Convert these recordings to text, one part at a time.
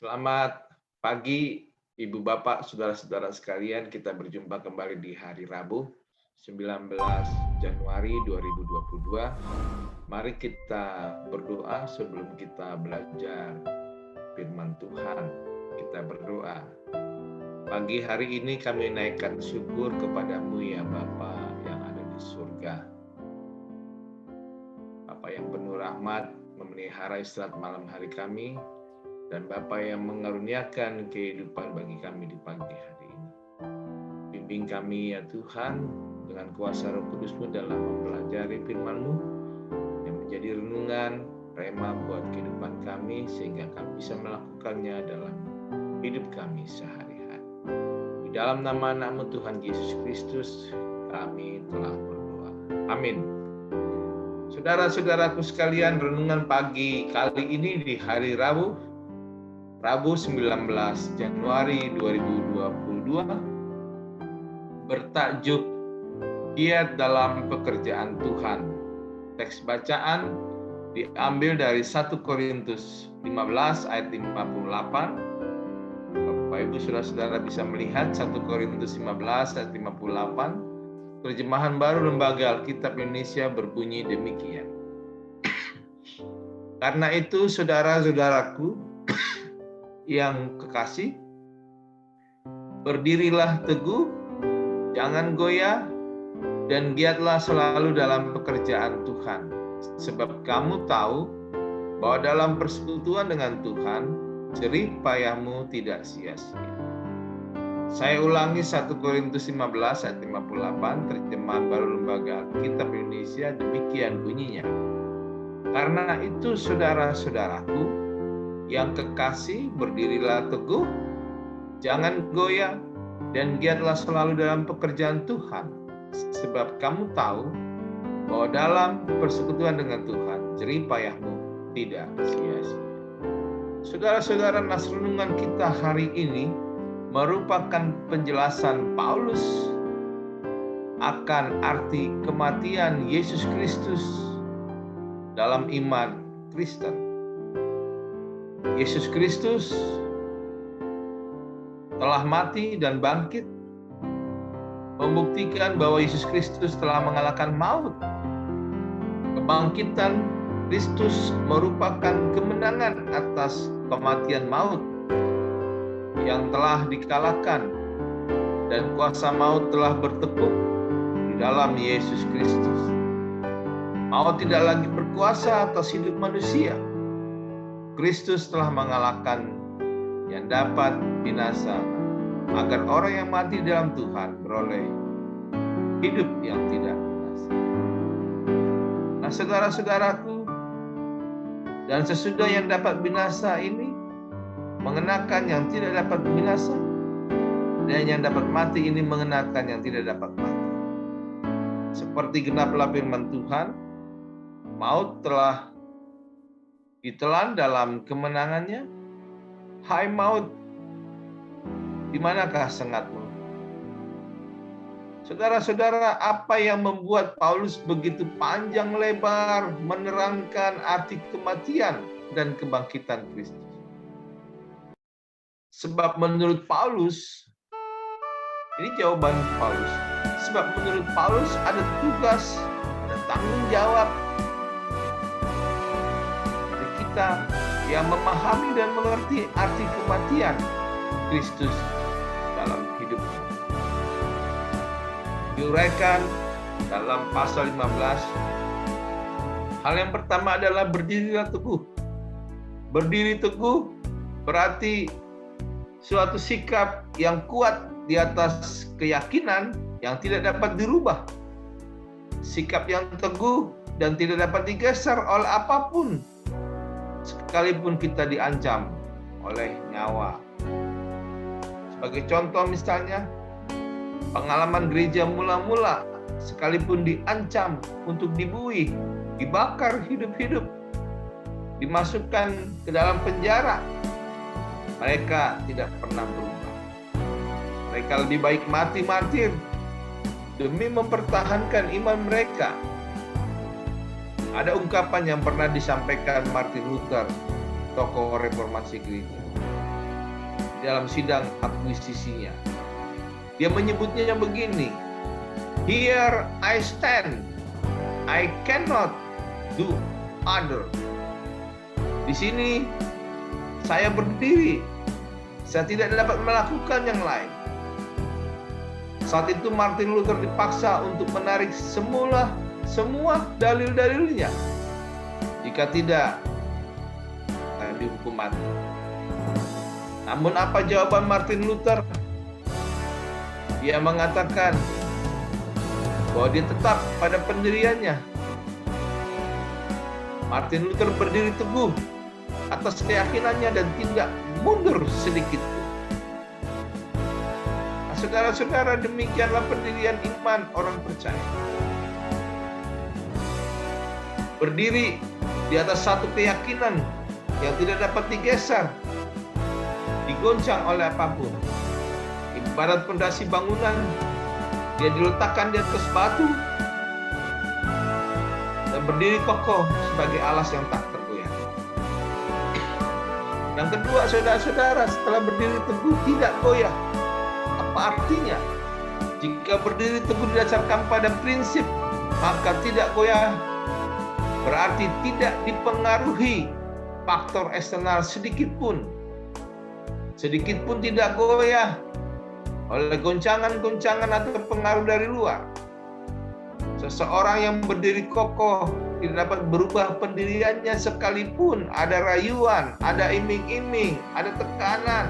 Selamat pagi, Ibu Bapak, Saudara-saudara sekalian. Kita berjumpa kembali di hari Rabu, 19 Januari 2022. Mari kita berdoa sebelum kita belajar firman Tuhan. Kita berdoa. Pagi hari ini kami naikkan syukur kepadamu ya Bapa yang ada di surga. Bapa yang penuh rahmat, memelihara istirahat malam hari kami, dan Bapa yang mengaruniakan kehidupan bagi kami di pagi hari ini. Bimbing kami ya Tuhan, dengan kuasa Roh Kudus-Mu dalam mempelajari firman-Mu, yang menjadi renungan, rema buat kehidupan kami, sehingga kami bisa melakukannya dalam hidup kami sehari-hari. Di dalam nama anak-Mu Tuhan Yesus Kristus, kami telah berdoa. Amin. Saudara-saudaraku sekalian, renungan pagi kali ini di hari Rabu 19 Januari 2022 bertajuk Giat dalam Pekerjaan Tuhan. Teks bacaan diambil dari 1 Korintus 15 ayat 58. Bapak Ibu Saudara-saudara bisa melihat 1 Korintus 15 ayat 58. Terjemahan baru Lembaga Alkitab Indonesia berbunyi demikian. Karena itu saudara-saudaraku yang kekasih, berdirilah teguh, jangan goyah, dan giatlah selalu dalam pekerjaan Tuhan. Sebab kamu tahu bahwa dalam persekutuan dengan Tuhan, jerih payahmu tidak sia-sia. Saya ulangi 1 Korintus 15 ayat 58, terjemahan baru Lembaga Alkitab Indonesia, demikian bunyinya. Karena itu saudara-saudaraku yang kekasih, berdirilah teguh, jangan goyah, dan giatlah selalu dalam pekerjaan Tuhan. Sebab kamu tahu bahwa dalam persekutuan dengan Tuhan, jerih payahmu tidak sia-sia. Saudara-saudara, nas renungan kita hari ini merupakan penjelasan Paulus akan arti kematian Yesus Kristus dalam iman Kristen. Yesus Kristus telah mati dan bangkit, membuktikan bahwa Yesus Kristus telah mengalahkan maut. Kebangkitan Kristus merupakan kemenangan atas kematian maut yang telah dikalahkan, dan kuasa maut telah bertepuk di dalam Yesus Kristus. Maut tidak lagi berkuasa atas hidup manusia. Kristus telah mengalahkan yang dapat binasa, agar orang yang mati dalam Tuhan beroleh hidup yang tidak binasa. Nah, saudara-saudaraku, dan sesudah yang dapat binasa ini mengenakan yang tidak dapat binasa, dan yang dapat mati ini mengenakan yang tidak dapat mati. Seperti genaplah firman Tuhan, maut telah ditelan dalam kemenangannya. Hai maut, di manakah sengatmu? Saudara-saudara, apa yang membuat Paulus begitu panjang lebar menerangkan arti kematian dan kebangkitan Kristus? Sebab menurut Paulus, ini jawaban Paulus, sebab menurut Paulus ada tugas, ada tanggung jawab kita yang memahami dan mengerti arti kematian Kristus dalam hidup. Diuraikan dalam pasal 15. Hal yang pertama adalah berdirilah teguh. Berdiri teguh berarti suatu sikap yang kuat di atas keyakinan yang tidak dapat dirubah. Sikap yang teguh dan tidak dapat digeser oleh apapun, sekalipun kita diancam oleh nyawa. Sebagai contoh misalnya, pengalaman gereja mula-mula, sekalipun diancam untuk dibuih, dibakar hidup-hidup, dimasukkan ke dalam penjara, mereka tidak pernah berubah. Mereka lebih baik mati martir demi mempertahankan iman mereka. Ada ungkapan yang pernah disampaikan Martin Luther, tokoh reformasi gereja. dalam sidang akuisisinya. Dia menyebutnya begini, "Here I stand, I cannot do other." Di sini saya berdiri, saya tidak dapat melakukan yang lain. Saat itu Martin Luther dipaksa untuk menarik semua dalil-dalilnya. Jika tidak, akan dihukum mati. Namun apa jawaban Martin Luther? Dia mengatakan bahwa dia tetap pada pendiriannya. Martin Luther berdiri teguh atas keyakinannya dan tidak mundur sedikit pun. Nah, saudara-saudara, demikianlah pendirian iman orang percaya. Berdiri di atas satu keyakinan yang tidak dapat digeser, digoncang oleh apapun. Ibarat pondasi bangunan, dia diletakkan di atas batu dan berdiri kokoh sebagai alas yang tak tergoyah. Yang kedua, saudara-saudara, setelah berdiri teguh tidak goyah. Apa artinya? Jika berdiri teguh didasarkan pada prinsip, maka tidak goyah berarti tidak dipengaruhi faktor eksternal sedikit pun tidak goyah oleh goncangan-goncangan atau pengaruh dari luar. Seseorang yang berdiri kokoh tidak dapat berubah pendiriannya sekalipun ada rayuan, ada iming-iming, ada tekanan,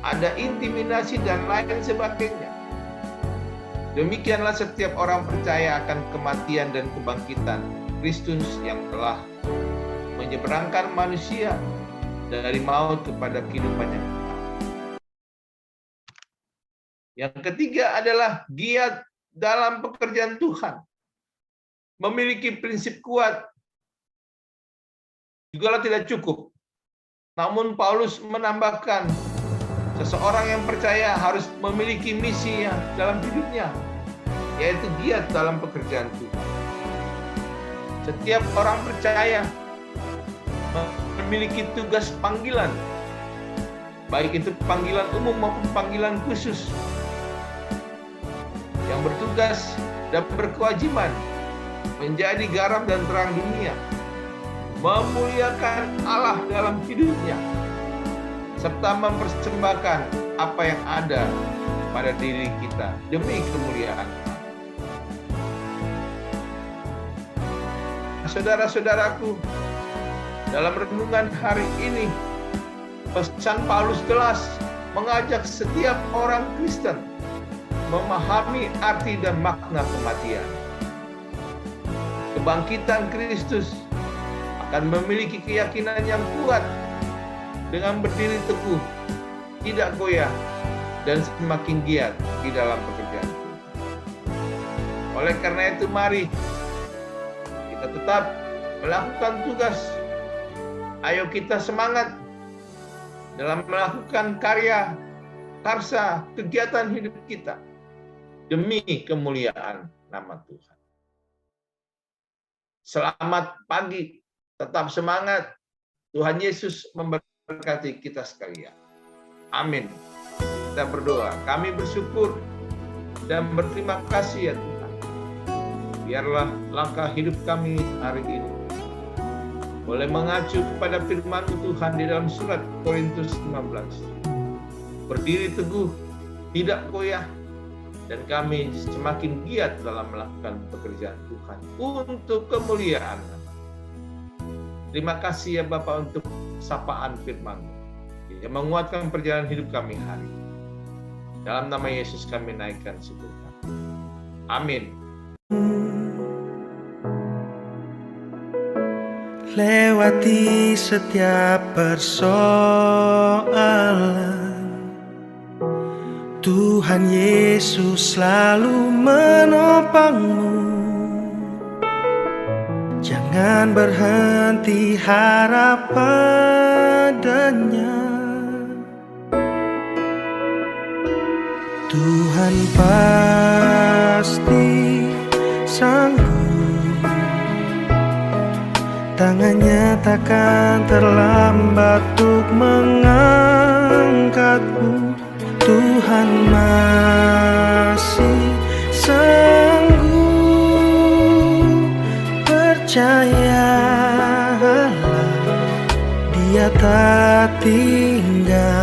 ada intimidasi dan lain sebagainya. Demikianlah setiap orang percaya akan kematian dan kebangkitan Kristus yang telah menyeberangkan manusia dari maut kepada kehidupan yang kekal. Yang ketiga adalah giat dalam pekerjaan Tuhan. Memiliki prinsip kuat jugalah tidak cukup. Namun Paulus menambahkan, seseorang yang percaya harus memiliki misi dalam hidupnya, yaitu giat dalam pekerjaan Tuhan. Setiap orang percaya memiliki tugas panggilan, baik itu panggilan umum maupun panggilan khusus, yang bertugas dan berkewajiban menjadi garam dan terang dunia, memuliakan Allah dalam hidupnya, serta mempersembahkan apa yang ada pada diri kita demi kemuliaan. Saudara-saudaraku, dalam renungan hari ini, pesan Paulus jelas mengajak setiap orang Kristen memahami arti dan makna kematian. Kebangkitan Kristus akan memiliki keyakinan yang kuat dengan berdiri teguh, tidak goyah, dan semakin giat di dalam pekerjaan Tuhan. Oleh karena itu, mari kita tetap melakukan tugas. Ayo kita semangat dalam melakukan karya, kegiatan hidup kita demi kemuliaan nama Tuhan. Selamat pagi, tetap semangat. Tuhan Yesus memberkati kita sekalian. Amin. Kita berdoa. Kami bersyukur dan berterima kasih ya Tuhan. Biarlah langkah hidup kami hari ini boleh mengacu kepada firman Tuhan di dalam surat Korintus 15. Berdiri teguh, tidak goyah, dan kami semakin giat dalam melakukan pekerjaan Tuhan untuk kemuliaan. Terima kasih ya Bapa untuk sapaan firman-Mu yang menguatkan perjalanan hidup kami hari ini. Dalam nama Yesus kami naikkan syukur kami. Amin. Lewati setiap persoalan, Tuhan Yesus selalu menopangmu. Jangan berhenti harap padanya. Tuhan pasti sanggup. Tangannya takkan terlambat untuk mengangkat mengangkatmu. Tuhan masih sanggup, percayalah, Dia tak tinggal.